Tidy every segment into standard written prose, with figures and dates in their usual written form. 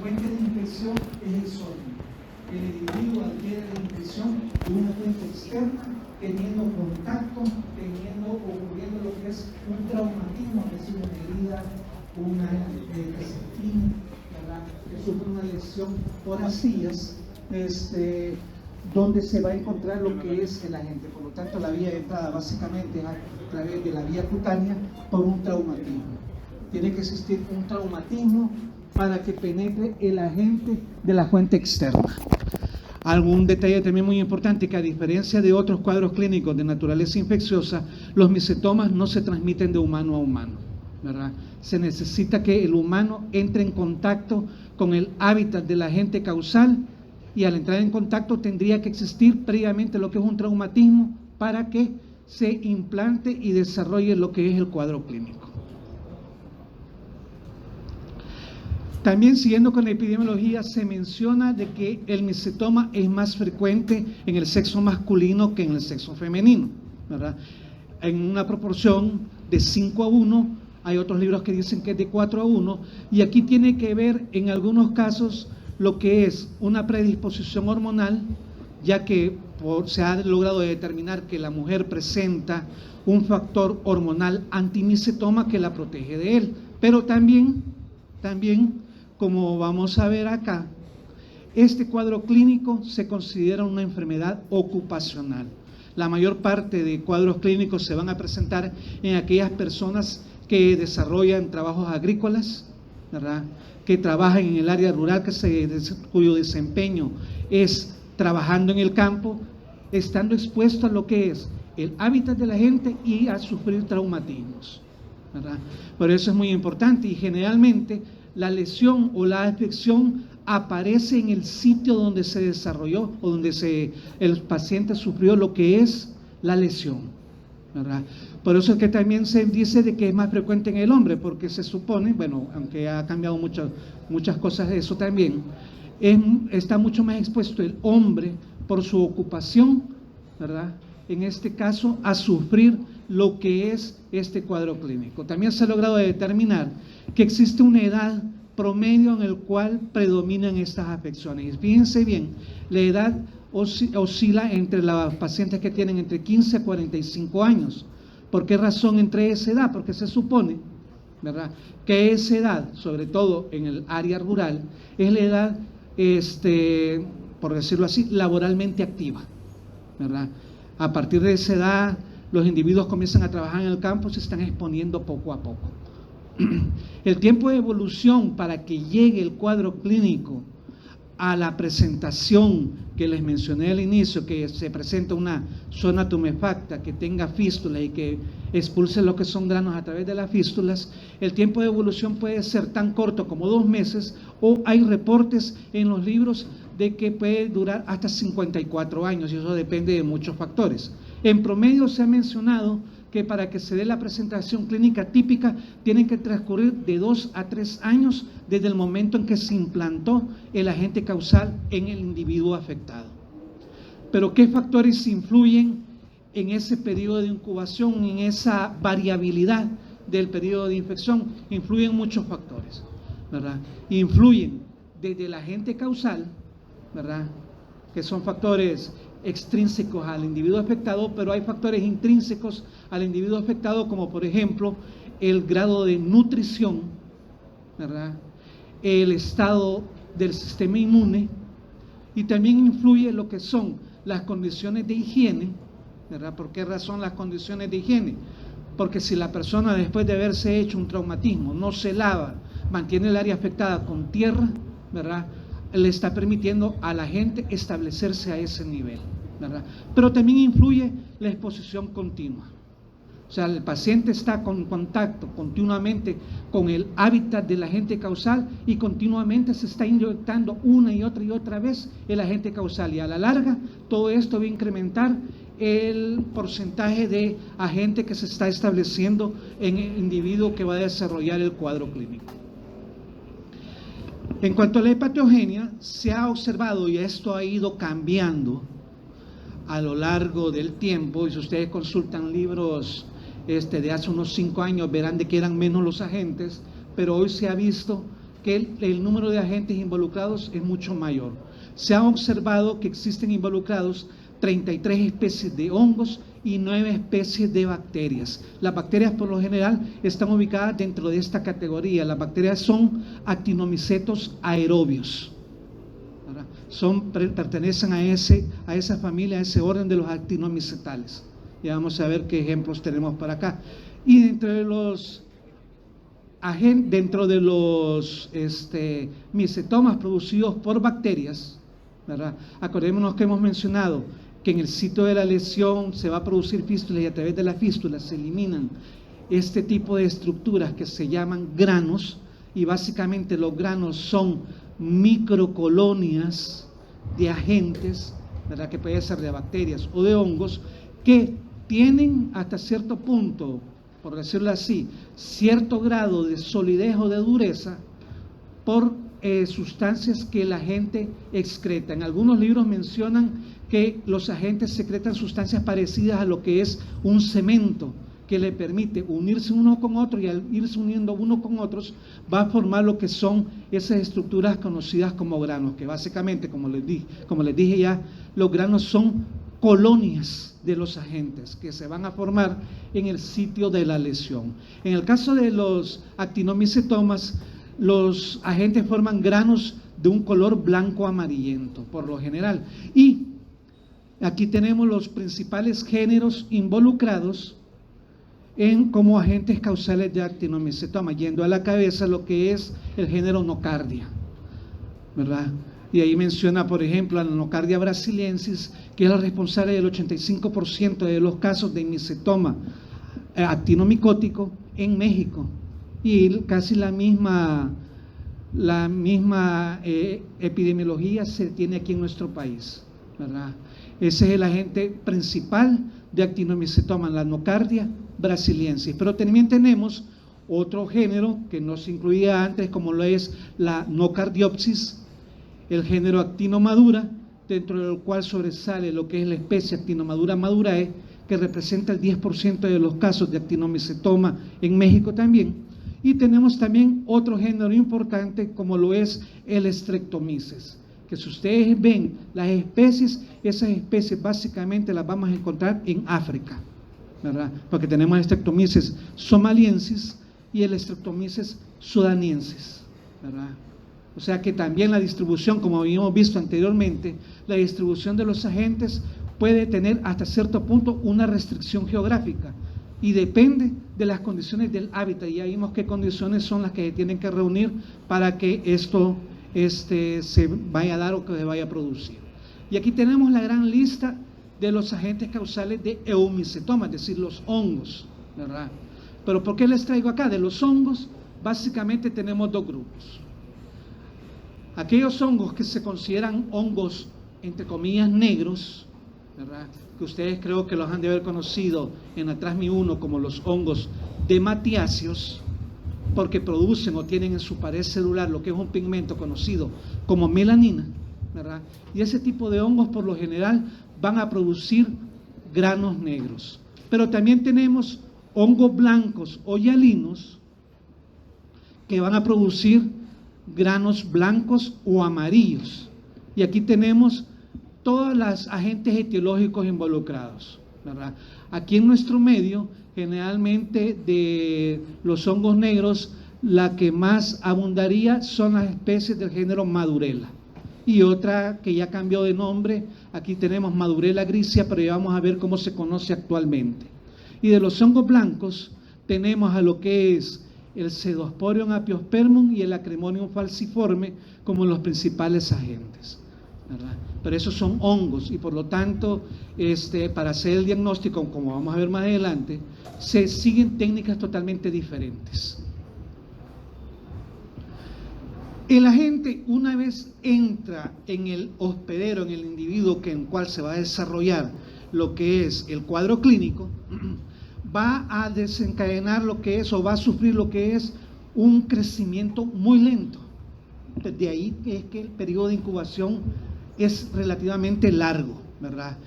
fuente de infección es el sueño. El individuo adquiere la infección de una fuente externa, teniendo contacto, ocurriendo lo que es un traumatismo, es decir, una herida, que se tiene, ¿verdad?, que sufre una lesión por astillas, donde se va a encontrar lo que es el agente. Por lo tanto, la vía de entrada básicamente es a través de la vía cutánea por un traumatismo. Tiene que existir un traumatismo para que penetre el agente de la fuente externa. Algún detalle también muy importante, que a diferencia de otros cuadros clínicos de naturaleza infecciosa, los micetomas no se transmiten de humano a humano, ¿verdad? Se necesita que el humano entre en contacto con el hábitat del agente causal, y al entrar en contacto tendría que existir previamente lo que es un traumatismo para que se implante y desarrolle lo que es el cuadro clínico. También, siguiendo con la epidemiología, se menciona de que el micetoma es más frecuente en el sexo masculino que en el sexo femenino, ¿verdad? En una proporción de 5:1, hay otros libros que dicen que es de 4:1, y aquí tiene que ver en algunos casos lo que es una predisposición hormonal, ya que se ha logrado determinar que la mujer presenta un factor hormonal antimicetoma que la protege de él, pero también, como vamos a ver acá, este cuadro clínico se considera una enfermedad ocupacional. La mayor parte de cuadros clínicos se van a presentar en aquellas personas que desarrollan trabajos agrícolas, ¿verdad?, que trabajan en el área rural, cuyo desempeño es trabajando en el campo, estando expuesto a lo que es el hábitat de la gente y a sufrir traumatismos, ¿verdad? Por eso es muy importante, y generalmente la lesión o la afección aparece en el sitio donde se desarrolló o donde el paciente sufrió lo que es la lesión, ¿verdad? Por eso es que también se dice de que es más frecuente en el hombre, porque se supone, bueno, aunque ha cambiado muchas cosas de eso también, está mucho más expuesto el hombre por su ocupación, ¿verdad?, en este caso a sufrir lo que es este cuadro clínico. También se ha logrado determinar que existe una edad promedio en el cual predominan estas afecciones. Y fíjense bien, la edad oscila entre las pacientes que tienen entre 15 a 45 años. ¿Por qué razón entre esa edad? Porque se supone, ¿verdad?, que esa edad, sobre todo en el área rural, es la edad, por decirlo así, laboralmente activa, ¿verdad? A partir de esa edad, los individuos comienzan a trabajar en el campo, se están exponiendo poco a poco. El tiempo de evolución para que llegue el cuadro clínico a la presentación que les mencioné al inicio, que se presenta una zona tumefacta, que tenga fístulas y que expulse lo que son granos a través de las fístulas, el tiempo de evolución puede ser tan corto como 2 meses, o hay reportes en los libros de que puede durar hasta 54 años, y eso depende de muchos factores. En promedio se ha mencionado que para que se dé la presentación clínica típica tienen que transcurrir de 2 a 3 años desde el momento en que se implantó el agente causal en el individuo afectado. Pero ¿qué factores influyen en ese periodo de incubación, en esa variabilidad del periodo de infección? Influyen muchos factores, ¿verdad? Influyen desde el agente causal, ¿verdad?, que son factores extrínsecos al individuo afectado, pero hay factores intrínsecos al individuo afectado, como por ejemplo el grado de nutrición, ¿verdad?, el estado del sistema inmune, y también influye lo que son las condiciones de higiene, ¿verdad? ¿Por qué razón las condiciones de higiene? Porque si la persona, después de haberse hecho un traumatismo, no se lava, mantiene el área afectada con tierra, ¿verdad?, le está permitiendo a la gente establecerse a ese nivel, ¿verdad? Pero también influye la exposición continua. O sea, el paciente está en contacto continuamente con el hábitat del agente causal, y continuamente se está inyectando una y otra vez el agente causal, y a la larga todo esto va a incrementar el porcentaje de agente que se está estableciendo en el individuo que va a desarrollar el cuadro clínico. En cuanto a la hepatogenia, se ha observado, y esto ha ido cambiando a lo largo del tiempo, y si ustedes consultan libros de hace unos 5 años, verán de que eran menos los agentes, pero hoy se ha visto que el número de agentes involucrados es mucho mayor. Se ha observado que existen involucrados 33 especies de hongos y 9 especies de bacterias. Las bacterias por lo general están ubicadas dentro de esta categoría. Las bacterias son actinomicetos aerobios. Pertenecen a esa familia, a ese orden de los actinomicetales. Ya vamos a ver qué ejemplos tenemos para acá. Y dentro de los micetomas producidos por bacterias, ¿verdad? Acordémonos que hemos mencionado que en el sitio de la lesión se va a producir fístulas y a través de las fístulas se eliminan este tipo de estructuras que se llaman granos, y básicamente los granos son microcolonias de agentes, ¿verdad? Que puede ser de bacterias o de hongos, que tienen hasta cierto punto, por decirlo así, cierto grado de solidez o de dureza por sustancias que el agente excreta. En algunos libros mencionan que los agentes secretan sustancias parecidas a lo que es un cemento, que le permite unirse uno con otro, y al irse uniendo uno con otros va a formar lo que son esas estructuras conocidas como granos, que básicamente, como les dije ya, los granos son colonias de los agentes que se van a formar en el sitio de la lesión. En el caso de los actinomicetomas, los agentes forman granos de un color blanco amarillento, por lo general. Y aquí tenemos los principales géneros involucrados como agentes causales de actinomicetoma, yendo a la cabeza lo que es el género Nocardia, ¿verdad? Y ahí menciona, por ejemplo, a la Nocardia brasiliensis, que es la responsable del 85% de los casos de micetoma actinomicótico en México, y casi la misma epidemiología se tiene aquí en nuestro país, ¿verdad? Ese es el agente principal de actinomicetoma, la Nocardia brasiliensis. Pero también tenemos otro género que no se incluía antes, como lo es la Nocardiopsis, el género Actinomadura, dentro del cual sobresale lo que es la especie Actinomadura madurae, que representa el 10% de los casos de actinomicetoma en México también. Y tenemos también otro género importante, como lo es el Streptomyces, que si ustedes ven las especies, esas especies básicamente las vamos a encontrar en África, ¿verdad? Porque tenemos el Streptomyces somaliensis y el Streptomyces sudaniensis, ¿verdad? O sea que también la distribución, como habíamos visto anteriormente, la distribución de los agentes puede tener hasta cierto punto una restricción geográfica y depende de las condiciones del hábitat. Y ya vimos qué condiciones son las que se tienen que reunir para que esto se vaya a dar o que se vaya a producir. Y aquí tenemos la gran lista de los agentes causales de eumicetoma, es decir, los hongos, ¿verdad? Pero ¿por qué les traigo acá? De los hongos, básicamente tenemos dos grupos. Aquellos hongos que se consideran hongos, entre comillas, negros, ¿verdad? Que ustedes creo que los han de haber conocido en Atrasmi 1 como los hongos dematiáceos, porque producen o tienen en su pared celular lo que es un pigmento conocido como melanina, ¿verdad? Y ese tipo de hongos por lo general van a producir granos negros. Pero también tenemos hongos blancos o hialinos que van a producir granos blancos o amarillos. Y aquí tenemos todos los agentes etiológicos involucrados, ¿verdad? Aquí en nuestro medio, generalmente de los hongos negros, la que más abundaría son las especies del género Madurella. Y otra que ya cambió de nombre, aquí tenemos Madurella gricia, pero ya vamos a ver cómo se conoce actualmente. Y de los hongos blancos tenemos a lo que es el Pseudosporium apiospermum y el Acremonium falciforme como los principales agentes, ¿verdad? Pero esos son hongos y por lo tanto para hacer el diagnóstico, como vamos a ver más adelante, se siguen técnicas totalmente diferentes. El agente, una vez entra en el hospedero, en el individuo en el cual se va a desarrollar lo que es el cuadro clínico, va a desencadenar lo que es o va a sufrir lo que es un crecimiento muy lento. De ahí es que el periodo de incubación es relativamente largo, ¿verdad?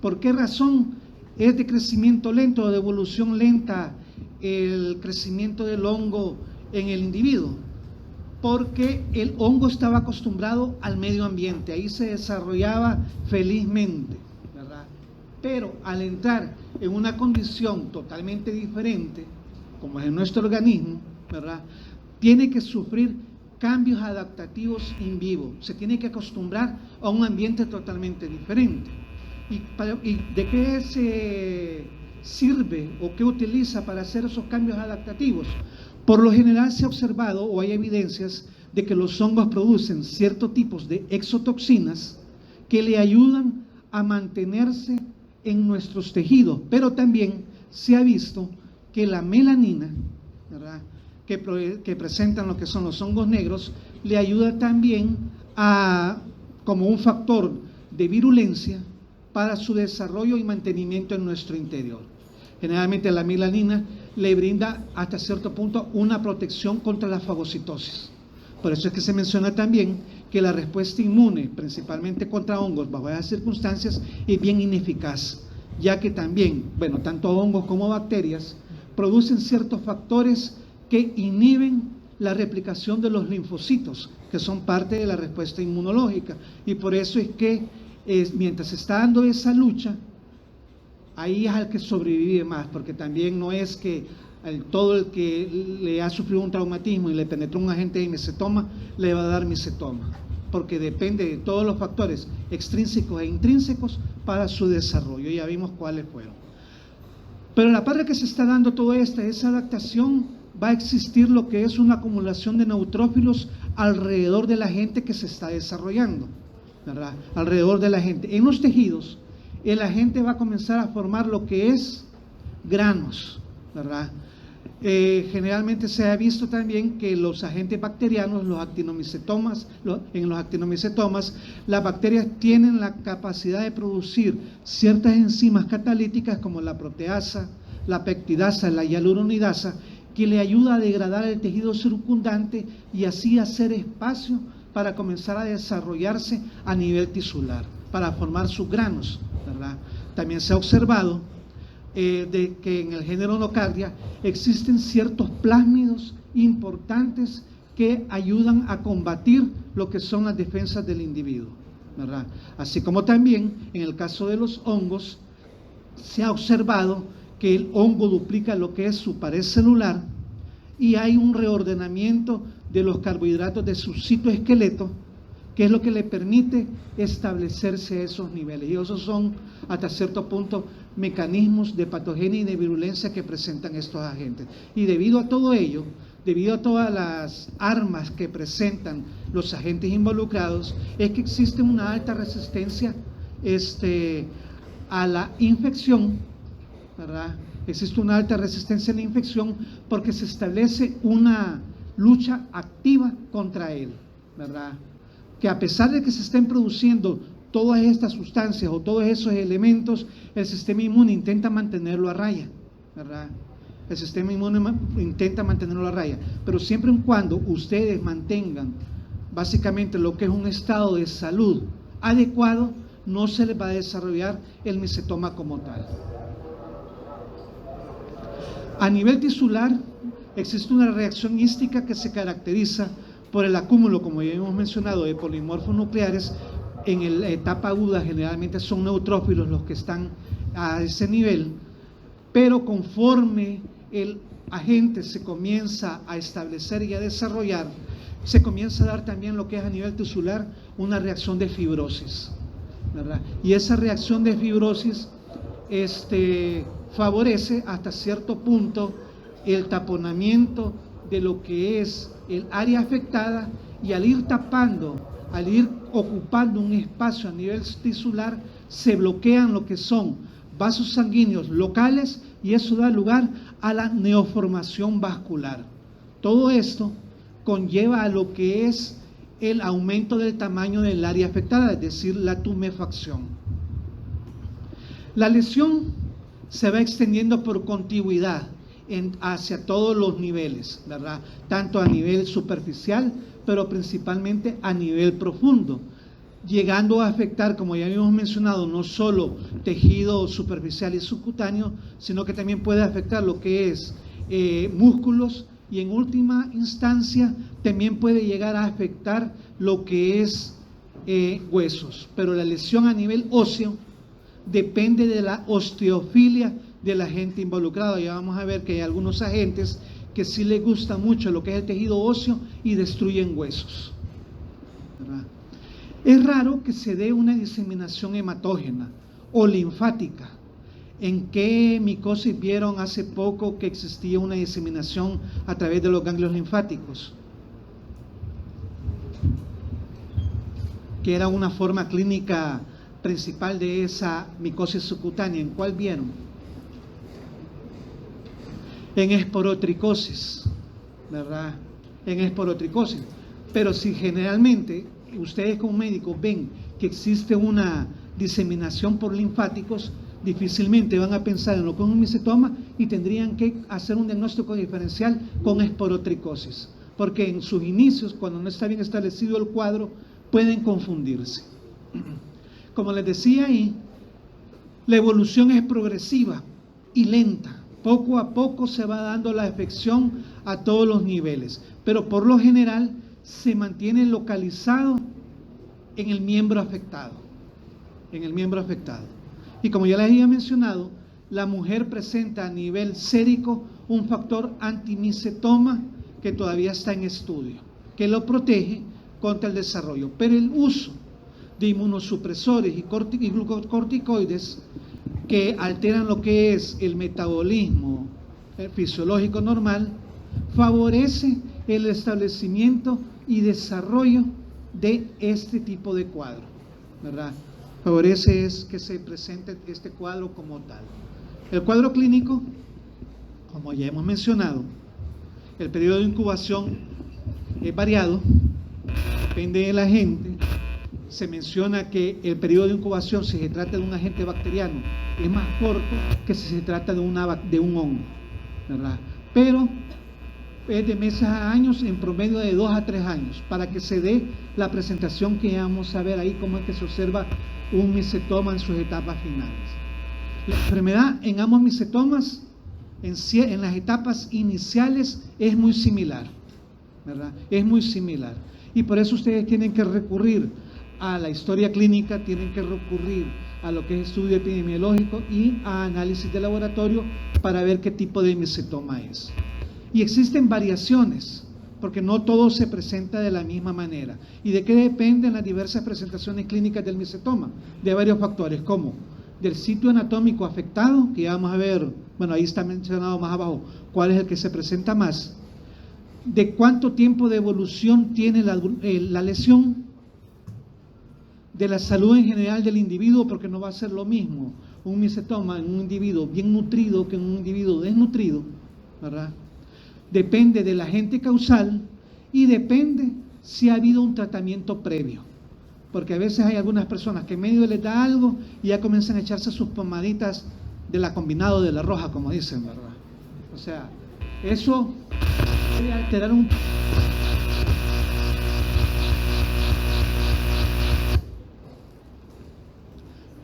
¿Por qué razón es de crecimiento lento o de evolución lenta el crecimiento del hongo en el individuo? porque el hongo estaba acostumbrado al medio ambiente, ahí se desarrollaba felizmente, ¿verdad? Pero al entrar en una condición totalmente diferente, como es en nuestro organismo, ¿verdad?, tiene que sufrir cambios adaptativos in vivo, se tiene que acostumbrar a un ambiente totalmente diferente. ¿Y de qué se sirve o qué utiliza para hacer esos cambios adaptativos? Por lo general se ha observado o hay evidencias de que los hongos producen ciertos tipos de exotoxinas que le ayudan a mantenerse en nuestros tejidos, pero también se ha visto que la melanina, ¿verdad?, que presentan lo que son los hongos negros, le ayuda también como un factor de virulencia para su desarrollo y mantenimiento en nuestro interior. Generalmente la melanina le brinda hasta cierto punto una protección contra la fagocitosis. Por eso es que se menciona también que la respuesta inmune, principalmente contra hongos bajo esas circunstancias, es bien ineficaz, ya que también, tanto hongos como bacterias producen ciertos factores que inhiben la replicación de los linfocitos, que son parte de la respuesta inmunológica. Y por eso es que mientras se está dando esa lucha, ahí es al que sobrevive más, porque también no es que todo el que le ha sufrido un traumatismo y le penetró un agente de micetoma, le va a dar micetoma, porque depende de todos los factores extrínsecos e intrínsecos para su desarrollo. Ya vimos cuáles fueron. Pero a la par de que se está dando toda esa adaptación, va a existir lo que es una acumulación de neutrófilos alrededor del agente que se está desarrollando, ¿verdad? Alrededor del agente. En los tejidos, el agente va a comenzar a formar lo que es granos, ¿verdad? Generalmente se ha visto también que los agentes bacterianos, los actinomicetomas, en los actinomicetomas, las bacterias tienen la capacidad de producir ciertas enzimas catalíticas como la proteasa, la peptidasa, la hialuronidasa, que le ayuda a degradar el tejido circundante y así hacer espacio para comenzar a desarrollarse a nivel tisular, para formar sus granos, ¿verdad? También se ha observado de que en el género Nocardia existen ciertos plásmidos importantes que ayudan a combatir lo que son las defensas del individuo, ¿verdad? Así como también en el caso de los hongos se ha observado que el hongo duplica lo que es su pared celular y hay un reordenamiento de los carbohidratos de su citoesqueleto, que es lo que le permite establecerse a esos niveles. Y esos son, hasta cierto punto, mecanismos de patogenia y de virulencia que presentan estos agentes. Y debido a todo ello, debido a todas las armas que presentan los agentes involucrados, es que existe una alta resistencia a la infección, ¿verdad? Existe una alta resistencia a la infección porque se establece una lucha activa contra él, ¿verdad? Que a pesar de que se estén produciendo todas estas sustancias o todos esos elementos, el sistema inmune intenta mantenerlo a raya, ¿verdad? El sistema inmune intenta mantenerlo a raya, pero siempre y cuando ustedes mantengan básicamente lo que es un estado de salud adecuado, no se les va a desarrollar el micetoma como tal. A nivel tisular, existe una reacción hística que se caracteriza por el acúmulo, como ya hemos mencionado, de polimorfos nucleares. En la etapa aguda generalmente son neutrófilos los que están a ese nivel, pero conforme el agente se comienza a establecer y a desarrollar, se comienza a dar también lo que es a nivel tisular una reacción de fibrosis, ¿verdad? Y esa reacción de fibrosis favorece hasta cierto punto el taponamiento de lo que es el área afectada, y al ir tapando, al ir ocupando un espacio a nivel tisular, se bloquean lo que son vasos sanguíneos locales y eso da lugar a la neoformación vascular. Todo esto conlleva a lo que es el aumento del tamaño del área afectada, es decir, la tumefacción. La lesión se va extendiendo por contigüidad hacia todos los niveles, ¿verdad? Tanto a nivel superficial, pero principalmente a nivel profundo, llegando a afectar, como ya habíamos mencionado, no solo tejido superficial y subcutáneo, sino que también puede afectar lo que es músculos y en última instancia también puede llegar a afectar lo que es huesos, pero la lesión a nivel óseo depende de la osteofilia del agente involucrado. Ya vamos a ver que hay algunos agentes que sí les gusta mucho lo que es el tejido óseo y destruyen huesos, ¿verdad? Es raro que se dé una diseminación hematógena o linfática. ¿En qué micosis vieron hace poco que existía una diseminación a través de los ganglios linfáticos? Que era una forma clínica principal de esa micosis subcutánea. ¿En cuál vieron? En esporotricosis, ¿verdad? En esporotricosis. Pero si generalmente ustedes como médicos ven que existe una diseminación por linfáticos, difícilmente van a pensar en lo que es un micetoma y tendrían que hacer un diagnóstico diferencial con esporotricosis, porque en sus inicios, cuando no está bien establecido el cuadro, pueden confundirse. Como les decía ahí, la evolución es progresiva y lenta. Poco a poco se va dando la afección a todos los niveles, pero por lo general se mantiene localizado en el miembro afectado. En el miembro afectado. Y como ya les había mencionado, la mujer presenta a nivel sérico un factor antimicetoma que todavía está en estudio, que lo protege contra el desarrollo. Pero el uso de inmunosupresores y glucocorticoides que alteran lo que es el metabolismo fisiológico normal, favorece el establecimiento y desarrollo de este tipo de cuadro, ¿verdad? Favorece es que se presente este cuadro como tal. El cuadro clínico, como ya hemos mencionado, el periodo de incubación es variado, depende de la gente. Se menciona que el periodo de incubación, si se trata de un agente bacteriano, es más corto que si se trata de un hongo, ¿verdad? Pero es de meses a años, en promedio de 2 a 3 años, para que se dé la presentación que vamos a ver ahí, cómo es que se observa un micetoma en sus etapas finales. La enfermedad en ambos micetomas, en las etapas iniciales, es muy similar, ¿verdad? Es muy similar. Y por eso ustedes tienen que recurrir a la historia clínica, tienen que recurrir a lo que es estudio epidemiológico y a análisis de laboratorio para ver qué tipo de micetoma es. Y existen variaciones, porque no todo se presenta de la misma manera. ¿Y de qué dependen las diversas presentaciones clínicas del micetoma? De varios factores, como del sitio anatómico afectado, que ya vamos a ver, bueno, ahí está mencionado más abajo, cuál es el que se presenta más, de cuánto tiempo de evolución tiene la lesión, de la salud en general del individuo, porque no va a ser lo mismo un micetoma en un individuo bien nutrido que en un individuo desnutrido, ¿verdad? Depende del agente causal y depende si ha habido un tratamiento previo, porque a veces hay algunas personas que en medio les da algo y ya comienzan a echarse sus pomaditas de la combinado de la roja, como dicen, ¿verdad? O sea, eso puede alterar un...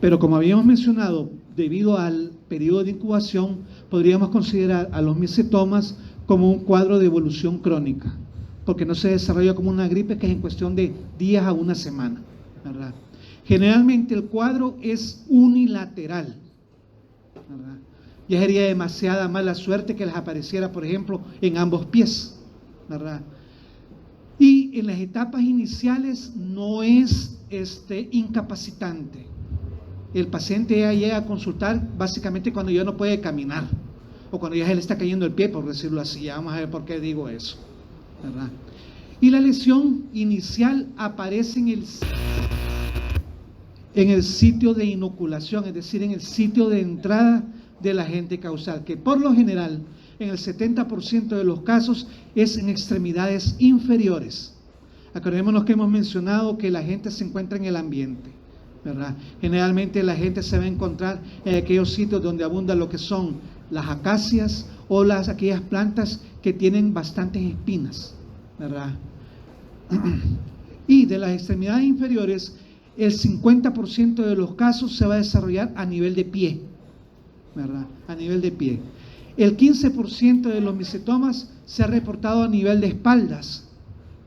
Pero como habíamos mencionado, debido al periodo de incubación, podríamos considerar a los micetomas como un cuadro de evolución crónica, porque no se desarrolla como una gripe que es en cuestión de días a una semana, ¿verdad? Generalmente el cuadro es unilateral, ¿verdad? Ya sería demasiada mala suerte que les apareciera, por ejemplo, en ambos pies, ¿verdad? Y en las etapas iniciales no es incapacitante. El paciente ya llega a consultar básicamente cuando ya no puede caminar o cuando ya se le está cayendo el pie, por decirlo así. Ya vamos a ver por qué digo eso, ¿verdad? Y la lesión inicial aparece en el sitio de inoculación, es decir, en el sitio de entrada del agente causal, que por lo general, en el 70% de los casos, es en extremidades inferiores. Acordémonos que hemos mencionado que el agente se encuentra en el ambiente, ¿verdad? Generalmente la gente se va a encontrar en aquellos sitios donde abundan lo que son las acacias o aquellas plantas que tienen bastantes espinas, ¿verdad? Y de las extremidades inferiores, el 50% de los casos se va a desarrollar a nivel de pie, ¿verdad? A nivel de pie. El 15% de los misetomas se ha reportado a nivel de espaldas,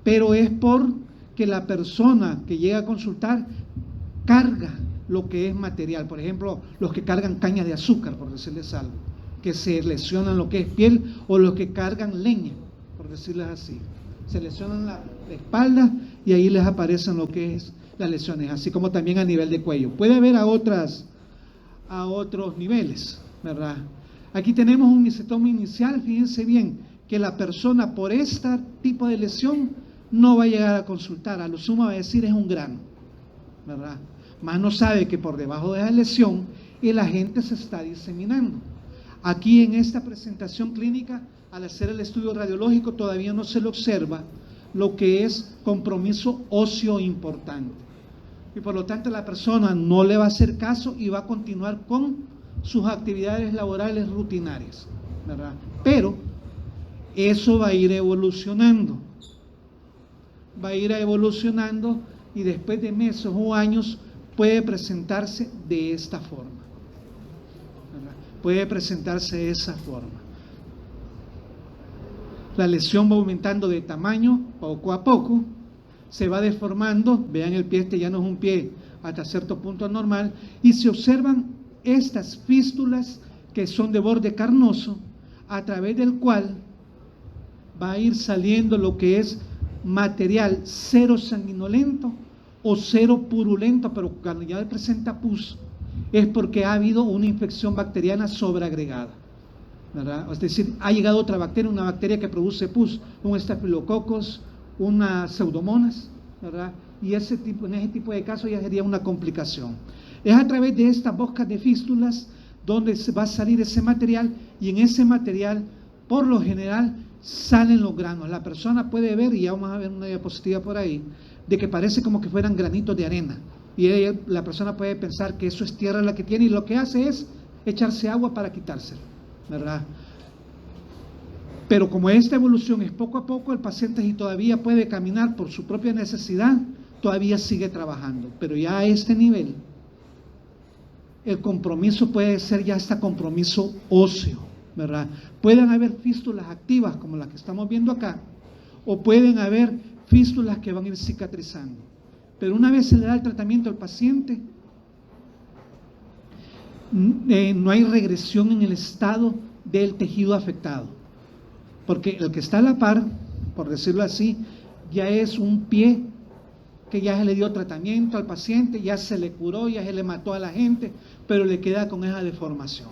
pero es porque la persona que llega a consultar carga lo que es material. Por ejemplo, los que cargan cañas de azúcar, por decirles algo, que se lesionan lo que es piel, o los que cargan leña, por decirles así. Se lesionan la espalda y ahí les aparecen lo que es las lesiones, así como también a nivel de cuello. Puede haber a otros niveles, ¿verdad? Aquí tenemos un misetoma inicial. Fíjense bien que la persona por este tipo de lesión no va a llegar a consultar, a lo sumo va a decir es un grano, ¿verdad? Más no sabe que por debajo de la lesión el agente se está diseminando. Aquí en esta presentación clínica, al hacer el estudio radiológico, todavía no se le observa lo que es compromiso óseo importante. Y por lo tanto la persona no le va a hacer caso y va a continuar con sus actividades laborales rutinarias, ¿verdad? Pero eso va a ir evolucionando. Va a ir evolucionando y después de meses o años puede presentarse de esta forma, ¿verdad? Puede presentarse de esa forma. La lesión va aumentando de tamaño poco a poco, se va deformando. Vean el pie, este ya no es un pie hasta cierto punto anormal, y se observan estas fístulas que son de borde carnoso, a través del cual va a ir saliendo lo que es material cero sanguinolento o cero purulento, pero cuando ya presenta pus es porque ha habido una infección bacteriana sobreagregada, ¿verdad? Es decir, ha llegado otra bacteria, una bacteria que produce pus, un estafilococos, unas pseudomonas, ¿verdad? Y en ese tipo de casos ya sería una complicación. Es a través de estas bocas de fístulas donde se va a salir ese material, y en ese material, por lo general, salen los granos. La persona puede ver, y ya vamos a ver una diapositiva por ahí, de que parece como que fueran granitos de arena. Y la persona puede pensar que eso es tierra la que tiene, y lo que hace es echarse agua para quitárselo, ¿verdad? Pero como esta evolución es poco a poco, el paciente, si todavía puede caminar por su propia necesidad, todavía sigue trabajando. Pero ya a este nivel, el compromiso puede ser ya hasta compromiso óseo, ¿verdad? Pueden haber fístulas activas como las que estamos viendo acá, o pueden haber fístulas que van a ir cicatrizando. Pero una vez se le da el tratamiento al paciente, no hay regresión en el estado del tejido afectado, porque el que está a la par, por decirlo así, ya es un pie que ya se le dio tratamiento al paciente, ya se le curó, ya se le mató a la gente, pero le queda con esa deformación,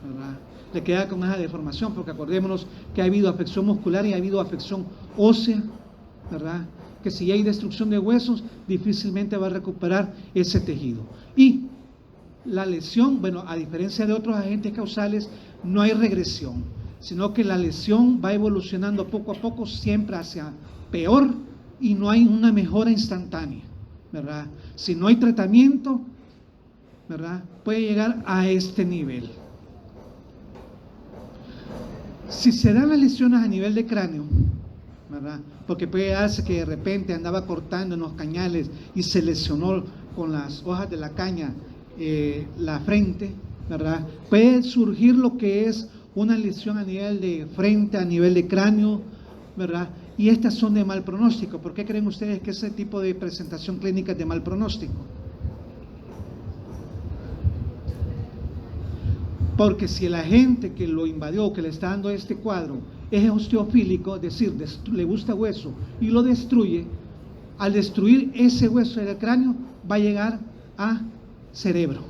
¿verdad? Le queda con esa deformación, porque acordémonos que ha habido afección muscular y ha habido afección ósea, ¿verdad? Que si hay destrucción de huesos, difícilmente va a recuperar ese tejido. Y la lesión, bueno, a diferencia de otros agentes causales, no hay regresión, sino que la lesión va evolucionando poco a poco, siempre hacia peor, y no hay una mejora instantánea, ¿verdad? Si no hay tratamiento, ¿verdad?, puede llegar a este nivel. Si se dan las lesiones a nivel de cráneo, ¿verdad?, porque puede darse que de repente andaba cortando en los cañales y se lesionó con las hojas de la caña la frente, ¿verdad?, puede surgir lo que es una lesión a nivel de frente, a nivel de cráneo, ¿verdad? Y estas son de mal pronóstico. ¿Por qué creen ustedes que ese tipo de presentación clínica es de mal pronóstico? Porque si el agente que lo invadió, que le está dando este cuadro, es osteofílico, es decir, le gusta hueso y lo destruye, al destruir ese hueso del cráneo va a llegar a cerebro,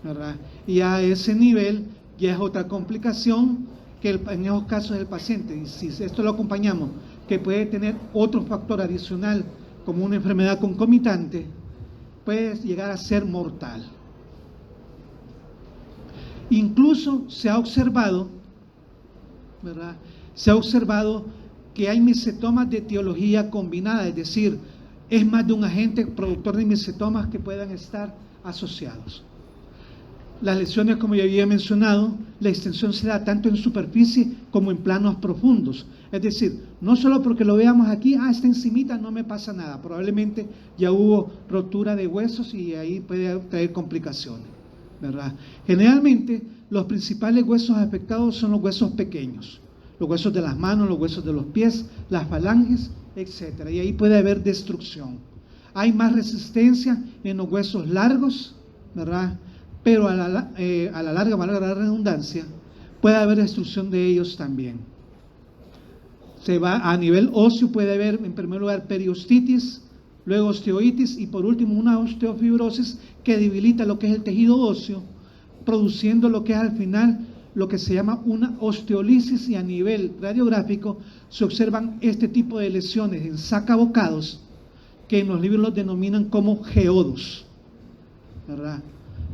¿verdad? Y a ese nivel ya es otra complicación que en esos casos del paciente, y si esto lo acompañamos, que puede tener otro factor adicional como una enfermedad concomitante, puede llegar a ser mortal. Incluso se ha observado, ¿verdad?, se ha observado que hay misetomas de etiología combinada, es decir, es más de un agente productor de misetomas que puedan estar asociados. Las lesiones, como ya había mencionado, la extensión se da tanto en superficie como en planos profundos. Es decir, no solo porque lo veamos aquí, está encimita, no me pasa nada. Probablemente ya hubo rotura de huesos y ahí puede traer complicaciones, ¿verdad? Generalmente, los principales huesos afectados son los huesos pequeños, los huesos de las manos, los huesos de los pies, las falanges, etc. Y ahí puede haber destrucción. Hay más resistencia en los huesos largos, ¿verdad? Pero a la larga, valga la redundancia, puede haber destrucción de ellos también. Se va a nivel óseo, puede haber en primer lugar periostitis, luego osteoitis y por último una osteofibrosis que debilita lo que es el tejido óseo, produciendo lo que es al final lo que se llama una osteolisis, y a nivel radiográfico se observan este tipo de lesiones en sacabocados que en los libros los denominan como geodos, ¿verdad?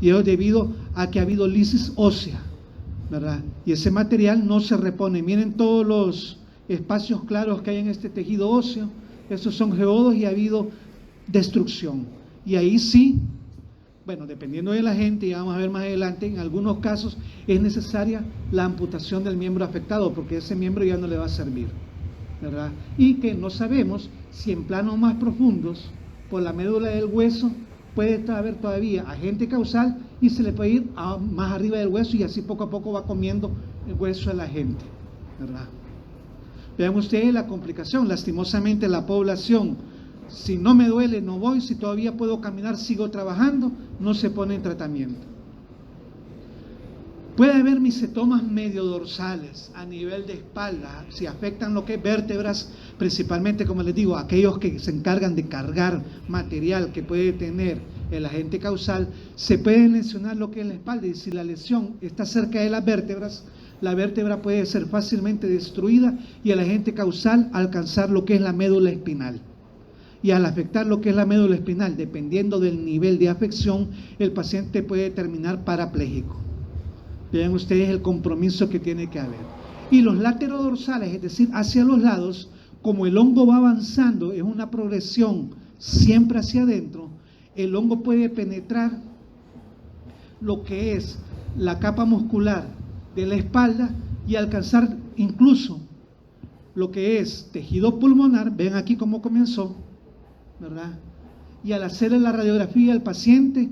Y eso debido a que ha habido lisis ósea, ¿verdad? Y ese material no se repone. Miren todos los espacios claros que hay en este tejido óseo, esos son geodos y ha habido destrucción. Y ahí sí, bueno, dependiendo de la gente, ya vamos a ver más adelante, en algunos casos es necesaria la amputación del miembro afectado porque ese miembro ya no le va a servir, ¿verdad? Y que no sabemos si en planos más profundos, por la médula del hueso, puede haber todavía agente causal y se le puede ir más arriba del hueso y así poco a poco va comiendo el hueso de la gente, ¿verdad? Vean ustedes la complicación. Lastimosamente la población, si no me duele no voy, si todavía puedo caminar sigo trabajando, no se pone en tratamiento. Puede haber misetomas medio dorsales a nivel de espalda, si afectan lo que es vértebras, principalmente, como les digo, aquellos que se encargan de cargar material que puede tener el agente causal, se puede lesionar lo que es la espalda, y si la lesión está cerca de las vértebras, la vértebra puede ser fácilmente destruida y el agente causal alcanzar lo que es la médula espinal. Y al afectar lo que es la médula espinal, dependiendo del nivel de afección, el paciente puede terminar parapléjico. Vean ustedes el compromiso que tiene que haber. Y los laterodorsales, es decir, hacia los lados, como el hongo va avanzando, es una progresión siempre hacia adentro, el hongo puede penetrar lo que es la capa muscular de la espalda y alcanzar incluso lo que es tejido pulmonar. Ven aquí cómo comenzó, ¿verdad? Y al hacerle la radiografía al paciente,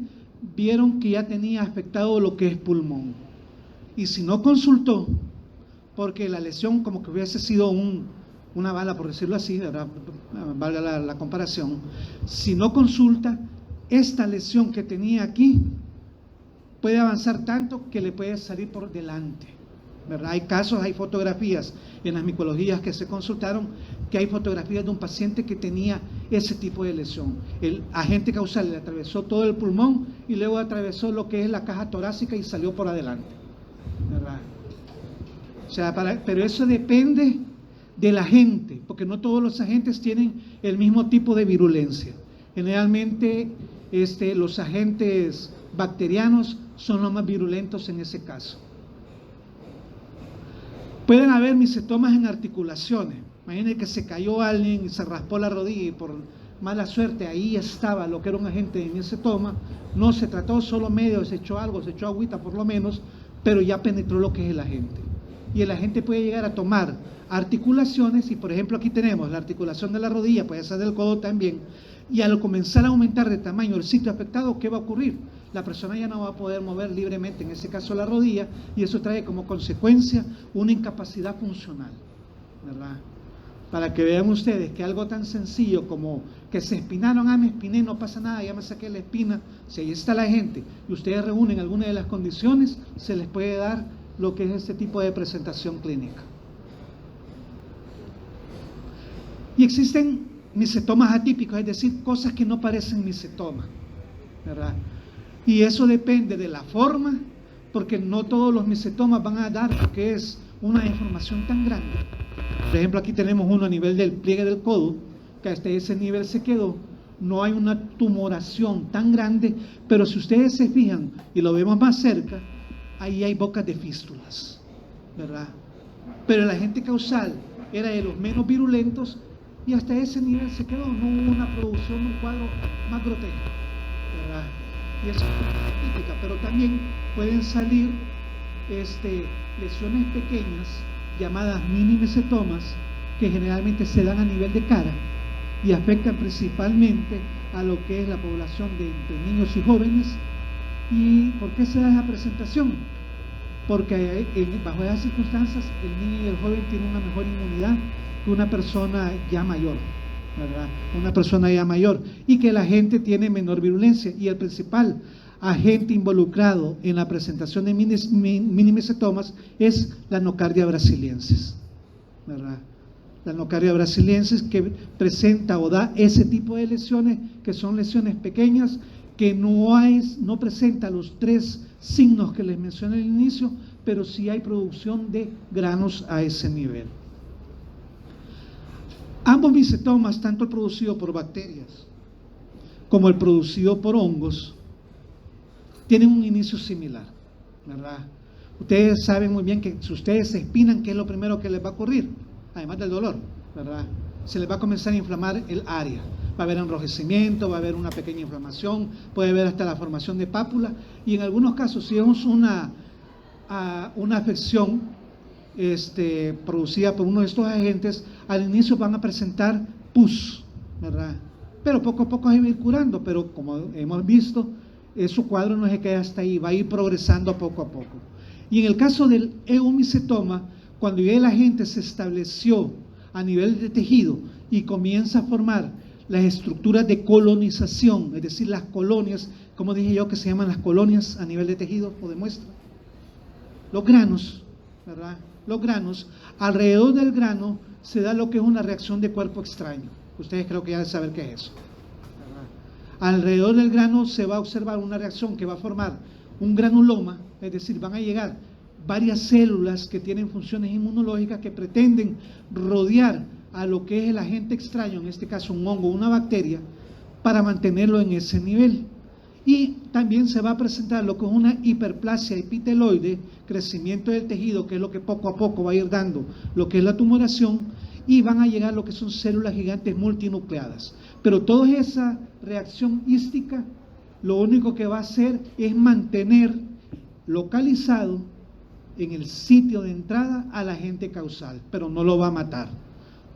vieron que ya tenía afectado lo que es pulmón. Y si no consultó, porque la lesión como que hubiese sido una bala, por decirlo así, ¿verdad? Valga la comparación, si no consulta, esta lesión que tenía aquí puede avanzar tanto que le puede salir por delante, ¿verdad? Hay casos, hay fotografías en las micologías que se consultaron, que hay fotografías de un paciente que tenía ese tipo de lesión. El agente causal le atravesó todo el pulmón y luego atravesó lo que es la caja torácica y salió por adelante, ¿verdad? O sea, pero eso depende del agente, porque no todos los agentes tienen el mismo tipo de virulencia. Generalmente los agentes bacterianos son los más virulentos en ese caso. Pueden haber misetomas en articulaciones. Imaginen que se cayó alguien y se raspó la rodilla y por mala suerte ahí estaba lo que era un agente de misetoma. No se trató solo medio, se echó algo, se echó agüita por lo menos, pero ya penetró lo que es el agente. Y el agente puede llegar a tomar articulaciones, y por ejemplo aquí tenemos la articulación de la rodilla, puede ser del codo también, y al comenzar a aumentar de tamaño el sitio afectado, ¿qué va a ocurrir? La persona ya no va a poder mover libremente, en ese caso la rodilla, y eso trae como consecuencia una incapacidad funcional, ¿verdad? Para que vean ustedes que algo tan sencillo como que se espinaron, me espiné, no pasa nada, ya me saqué la espina, si ahí está la gente y ustedes reúnen alguna de las condiciones, se les puede dar lo que es este tipo de presentación clínica. Y existen misetomas atípicos, es decir, cosas que no parecen misetomas, ¿verdad? Y eso depende de la forma, porque no todos los misetomas van a dar lo que es una deformación tan grande. Por ejemplo, aquí tenemos uno a nivel del pliegue del codo, que hasta ese nivel se quedó. No hay una tumoración tan grande, pero si ustedes se fijan y lo vemos más cerca, ahí hay bocas de fístulas, ¿verdad? Pero el agente causal era de los menos virulentos y hasta ese nivel se quedó. No hubo una producción, un cuadro más grotesco, ¿verdad? Y eso es típica, pero también pueden salir lesiones pequeñas llamadas mini mesetomas que generalmente se dan a nivel de cara y afectan principalmente a lo que es la población de niños y jóvenes ¿Y por qué se da esa presentación? Porque bajo esas circunstancias el niño y el joven tienen una mejor inmunidad que una persona ya mayor, ¿verdad? Una persona ya mayor, y que la gente tiene menor virulencia, y el principal agente involucrado en la presentación de minimicetomas es la nocardia brasiliensis, ¿verdad? La nocardia brasiliensis, que presenta o da ese tipo de lesiones, que son lesiones pequeñas, que no presenta los 3 signos que les mencioné al inicio, pero sí hay producción de granos a ese nivel. Ambos micetomas, tanto el producido por bacterias como el producido por hongos, tienen un inicio similar, ¿verdad? Ustedes saben muy bien que si ustedes se espinan, ¿qué es lo primero que les va a ocurrir? Además del dolor, ¿verdad? Se les va a comenzar a inflamar el área. Va a haber enrojecimiento, va a haber una pequeña inflamación, puede haber hasta la formación de pápula, y en algunos casos, si es una afección producida por uno de estos agentes, al inicio van a presentar pus, ¿verdad? Pero poco a poco se va a ir curando, pero como hemos visto, su cuadro no se queda hasta ahí, va a ir progresando poco a poco. Y en el caso del eumicetoma, cuando ya el agente se estableció a nivel de tejido y comienza a formar las estructuras de colonización, es decir, las colonias, como dije yo que se llaman las colonias a nivel de tejido o de muestra, los granos, ¿verdad? Los granos, alrededor del grano se da lo que es una reacción de cuerpo extraño. Ustedes creo que ya deben saber qué es eso, ¿verdad? Alrededor del grano se va a observar una reacción que va a formar un granuloma, es decir, van a llegar varias células que tienen funciones inmunológicas que pretenden rodear a lo que es el agente extraño, en este caso un hongo o una bacteria, para mantenerlo en ese nivel. Y también se va a presentar lo que es una hiperplasia epiteloide, crecimiento del tejido, que es lo que poco a poco va a ir dando lo que es la tumoración, y van a llegar lo que son células gigantes multinucleadas. Pero toda esa reacción hística, lo único que va a hacer es mantener localizado en el sitio de entrada al agente causal, pero no lo va a matar,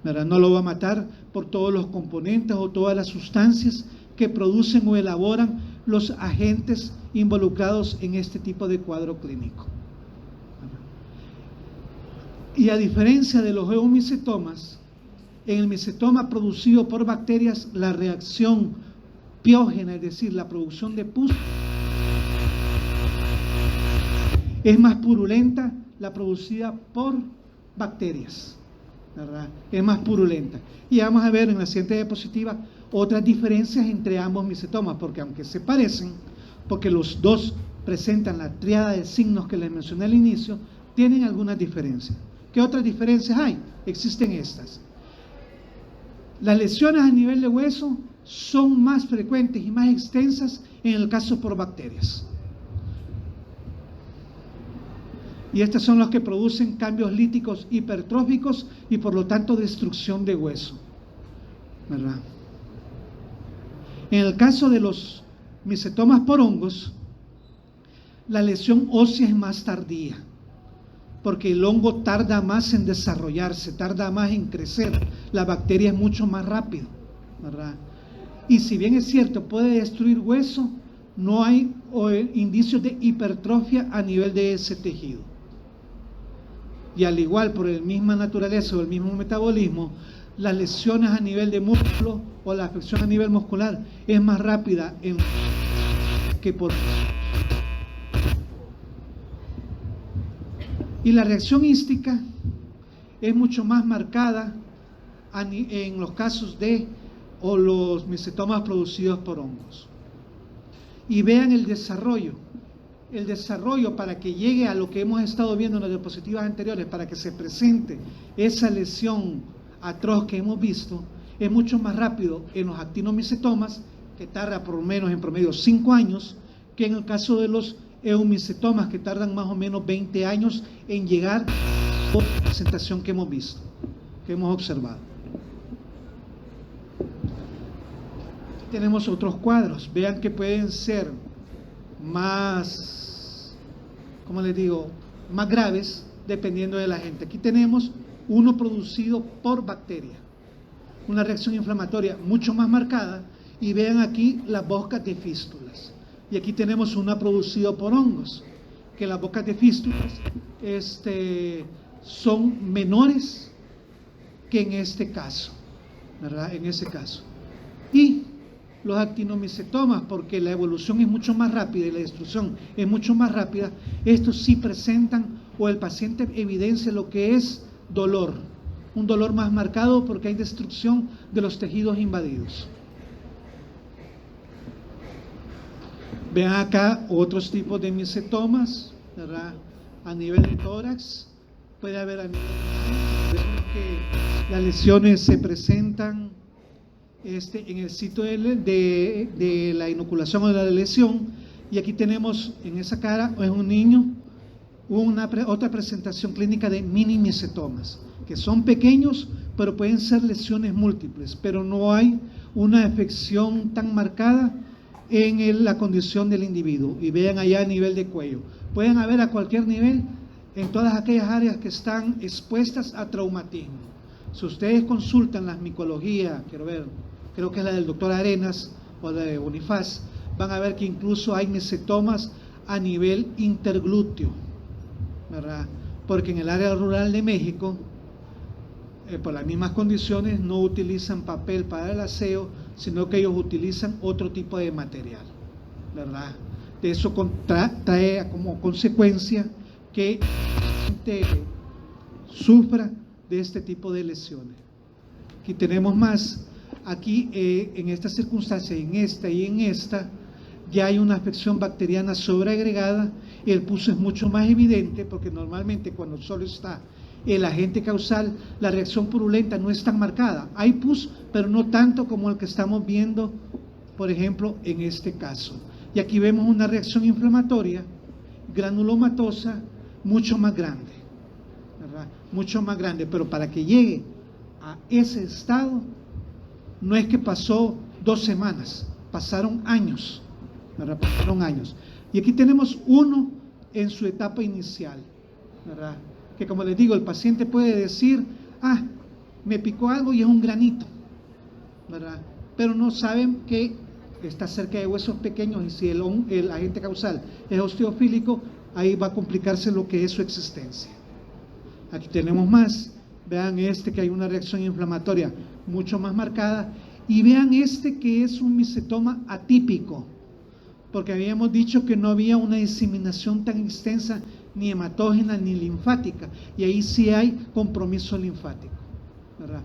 ¿verdad? No lo va a matar por todos los componentes o todas las sustancias que producen o elaboran los agentes involucrados en este tipo de cuadro clínico. Y a diferencia de los eumicetomas, en el micetoma producido por bacterias, la reacción piógena, es decir, la producción de pus, es más purulenta la producida por bacterias, ¿verdad? Es más purulenta. Y vamos a ver en la siguiente diapositiva otras diferencias entre ambos micetomas, porque aunque se parecen, porque los dos presentan la tríada de signos que les mencioné al inicio, tienen algunas diferencias. ¿Qué otras diferencias hay? Existen estas. Las lesiones a nivel de hueso son más frecuentes y más extensas en el caso por bacterias. Y estas son las que producen cambios líticos hipertróficos y por lo tanto destrucción de hueso, ¿verdad? En el caso de los micetomas por hongos, la lesión ósea es más tardía, porque el hongo tarda más en desarrollarse, tarda más en crecer, la bacteria es mucho más rápido, ¿verdad? Y si bien es cierto, puede destruir hueso, no hay indicios de hipertrofia a nivel de ese tejido. Y al igual, por la misma naturaleza o el mismo metabolismo, las lesiones a nivel de músculo o la afección a nivel muscular es más rápida que por... Y la reacción hística es mucho más marcada en los casos de los micetomas producidos por hongos. Y vean el desarrollo para que llegue a lo que hemos estado viendo en las diapositivas anteriores, para que se presente esa lesión atroz que hemos visto, es mucho más rápido en los actinomicetomas, que tarda por lo menos en promedio 5 años, que en el caso de los eumicetomas, que tardan más o menos 20 años en llegar a la presentación que hemos visto, que hemos observado. Aquí tenemos otros cuadros, vean que pueden ser más, ¿cómo les digo?, más graves dependiendo de la gente. Aquí tenemos uno producido por bacteria, una reacción inflamatoria mucho más marcada, y vean aquí las boscas de fístulas. Y aquí tenemos una producido por hongos, que las bocas de fístulas son menores que en este caso, ¿verdad? En ese caso. Y los actinomicetomas, porque la evolución es mucho más rápida y la destrucción es mucho más rápida, estos sí presentan, o el paciente evidencia lo que es dolor, un dolor más marcado porque hay destrucción de los tejidos invadidos. Vean acá otros tipos de micetomas, ¿verdad? A nivel de tórax, puede haber a nivel que las lesiones se presentan en el sitio de la inoculación o de la lesión, y aquí tenemos en esa cara, es un niño, otra presentación clínica de mini micetomas, que son pequeños, pero pueden ser lesiones múltiples, pero no hay una afección tan marcada en la condición del individuo. Y vean allá a nivel de cuello, pueden haber a cualquier nivel en todas aquellas áreas que están expuestas a traumatismo. Si ustedes consultan las micologías, creo que es la del doctor Arenas o de Bonifaz, van a ver que incluso hay micetomas a nivel interglúteo, ¿verdad? Porque en el área rural de México, por las mismas condiciones, no utilizan papel para el aseo, sino que ellos utilizan otro tipo de material, ¿verdad? De eso trae como consecuencia que la gente sufra de este tipo de lesiones. Aquí tenemos más. Aquí en esta circunstancia, en esta y en esta, ya hay una afección bacteriana sobreagregada. El pus es mucho más evidente porque normalmente cuando solo está el agente causal, la reacción purulenta no es tan marcada. Hay pus, pero no tanto como el que estamos viendo, por ejemplo, en este caso. Y aquí vemos una reacción inflamatoria, granulomatosa, mucho más grande, ¿verdad? Mucho más grande, pero para que llegue a ese estado, no es que pasó 2 semanas, pasaron años, ¿verdad? Pasaron años. Y aquí tenemos uno en su etapa inicial, ¿verdad? Que como les digo, el paciente puede decir, me picó algo y es un granito, ¿verdad? Pero no saben que está cerca de huesos pequeños, y si el agente causal es osteofílico, ahí va a complicarse lo que es su existencia. Aquí tenemos más. Vean que hay una reacción inflamatoria mucho más marcada, y vean que es un micetoma atípico, porque habíamos dicho que no había una diseminación tan extensa, ni hematógena ni linfática, y ahí sí hay compromiso linfático, ¿verdad?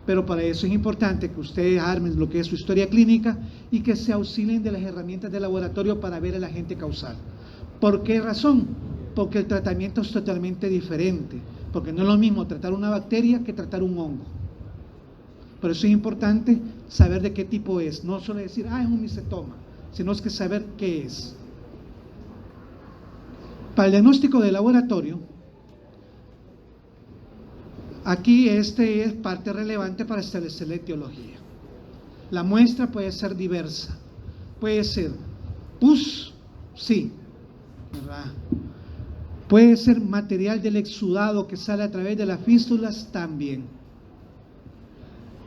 Pero para eso es importante que ustedes armen lo que es su historia clínica y que se auxilien de las herramientas de laboratorio para ver el agente causal. ¿Por qué razón? Porque el tratamiento es totalmente diferente, porque no es lo mismo tratar una bacteria que tratar un hongo. Por eso es importante saber de qué tipo es, no solo decir, es un micetoma, sino es que saber qué es. Para el diagnóstico de laboratorio, aquí es parte relevante para establecer la etiología. La muestra puede ser diversa, puede ser pus, sí, ¿verdad? Puede ser material del exudado que sale a través de las fístulas también.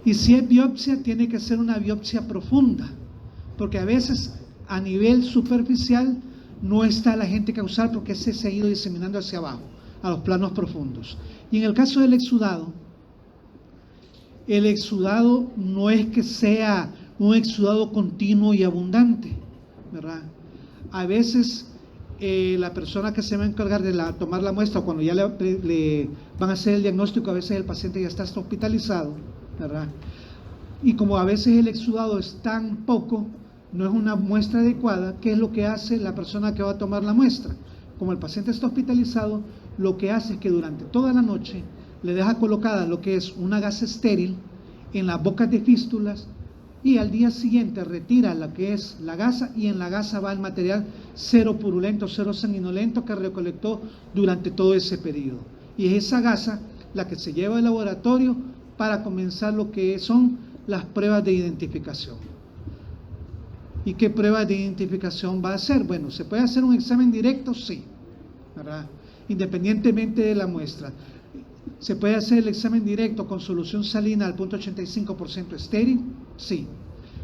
Y si es biopsia, tiene que ser una biopsia profunda, porque a veces a nivel superficial no está el agente causal porque ese se ha ido diseminando hacia abajo, a los planos profundos. Y en el caso del exudado no es que sea un exudado continuo y abundante, ¿verdad? A veces la persona que se va a encargar de tomar la muestra, cuando ya le van a hacer el diagnóstico, a veces el paciente ya está hospitalizado, ¿verdad? Y como a veces el exudado es tan poco, no es una muestra adecuada. ¿Qué es lo que hace la persona que va a tomar la muestra? Como el paciente está hospitalizado, lo que hace es que durante toda la noche le deja colocada lo que es una gasa estéril en las bocas de fístulas, y al día siguiente retira lo que es la gasa, y en la gasa va el material cero purulento, cero sanguinolento que recolectó durante todo ese periodo. Y es esa gasa la que se lleva al laboratorio para comenzar lo que son las pruebas de identificación. ¿Y qué pruebas de identificación va a hacer? Bueno, ¿se puede hacer un examen directo? Sí, ¿verdad? Independientemente de la muestra. ¿Se puede hacer el examen directo con solución salina al 0.85% estéril? Sí.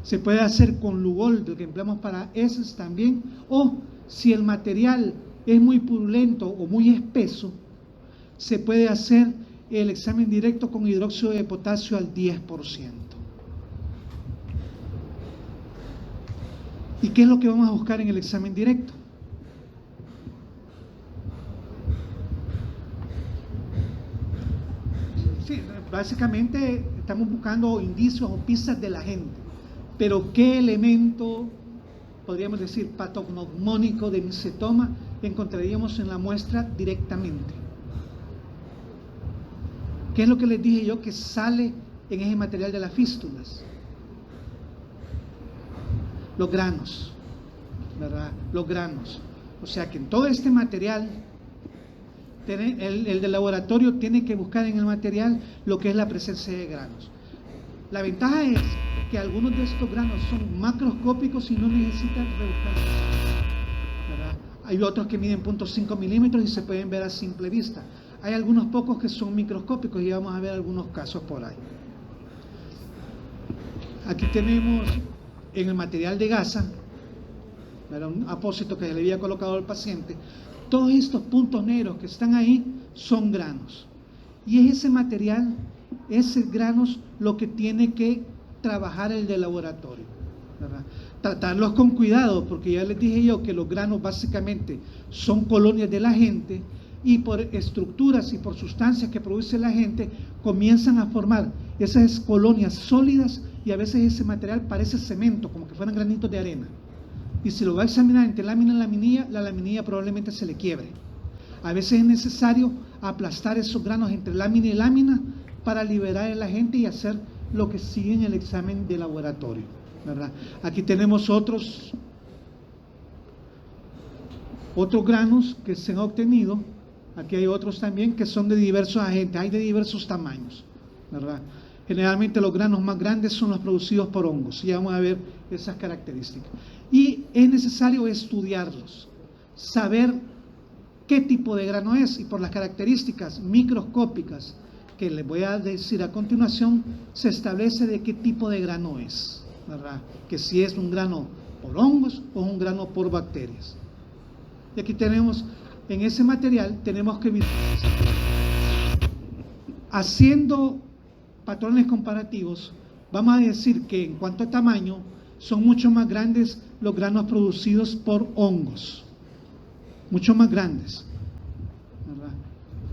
Se puede hacer con Lugol, lo que empleamos para heces también, o si el material es muy purulento o muy espeso, se puede hacer el examen directo con hidróxido de potasio al 10%. ¿Y qué es lo que vamos a buscar en el examen directo? Sí, básicamente estamos buscando indicios o pistas de la gente, pero ¿qué elemento, podríamos decir, patognomónico de micetoma encontraríamos en la muestra directamente? ¿Qué es lo que les dije yo que sale en ese material de las fístulas? Los granos, ¿verdad? Los granos. O sea que en todo este material, el del laboratorio tiene que buscar en el material lo que es la presencia de granos. La ventaja es que algunos de estos granos son macroscópicos y no necesitan rebuscar, ¿verdad? Hay otros que miden 0.5 milímetros y se pueden ver a simple vista. Hay algunos pocos que son microscópicos y vamos a ver algunos casos por ahí. Aquí tenemos en el material de gasa, ¿verdad?, un apósito que se le había colocado al paciente. Todos estos puntos negros que están ahí son granos. Y es ese material, esos granos, lo que tiene que trabajar el de laboratorio, ¿verdad? Tratarlos con cuidado, porque ya les dije yo que los granos básicamente son colonias de la gente y por estructuras y por sustancias que produce la gente comienzan a formar esas colonias sólidas y a veces ese material parece cemento, como que fueran granitos de arena. Y si lo va a examinar entre lámina y laminilla, la laminilla probablemente se le quiebre. A veces es necesario aplastar esos granos entre lámina y lámina para liberar a la gente y hacer lo que sigue en el examen de laboratorio, ¿verdad? Aquí tenemos otros granos que se han obtenido. Aquí hay otros también que son de diversos agentes, hay de diversos tamaños, ¿verdad? Generalmente los granos más grandes son los producidos por hongos, y vamos a ver esas características. Y es necesario estudiarlos, saber qué tipo de grano es, y por las características microscópicas que les voy a decir a continuación, se establece de qué tipo de grano es, ¿verdad? Que si es un grano por hongos o un grano por bacterias. Y aquí tenemos, en ese material, tenemos que visualizar. Haciendo patrones comparativos, vamos a decir que en cuanto a tamaño, son mucho más grandes los granos producidos por hongos, mucho más grandes, ¿verdad?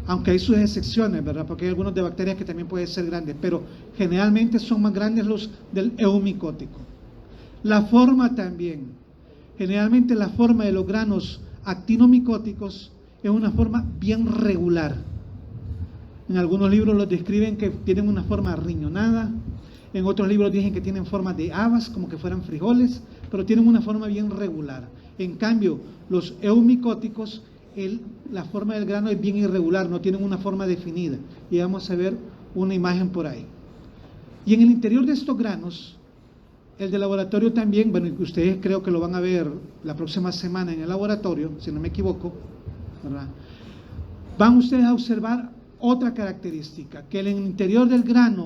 Aunque hay sus excepciones, ¿verdad? Porque hay algunos de bacterias que también pueden ser grandes, pero generalmente son más grandes los del eumicótico. La forma también, generalmente la forma de los granos actinomicóticos es una forma bien regular. En algunos libros los describen que tienen una forma riñonada, en otros libros dicen que tienen forma de habas, como que fueran frijoles, pero tienen una forma bien regular. En cambio, los eumicóticos, la forma del grano es bien irregular, no tienen una forma definida. Y vamos a ver una imagen por ahí. Y en el interior de estos granos, el de laboratorio también, bueno, ustedes creo que lo van a ver la próxima semana en el laboratorio, si no me equivoco, ¿verdad? Van ustedes a observar otra característica, que en el interior del grano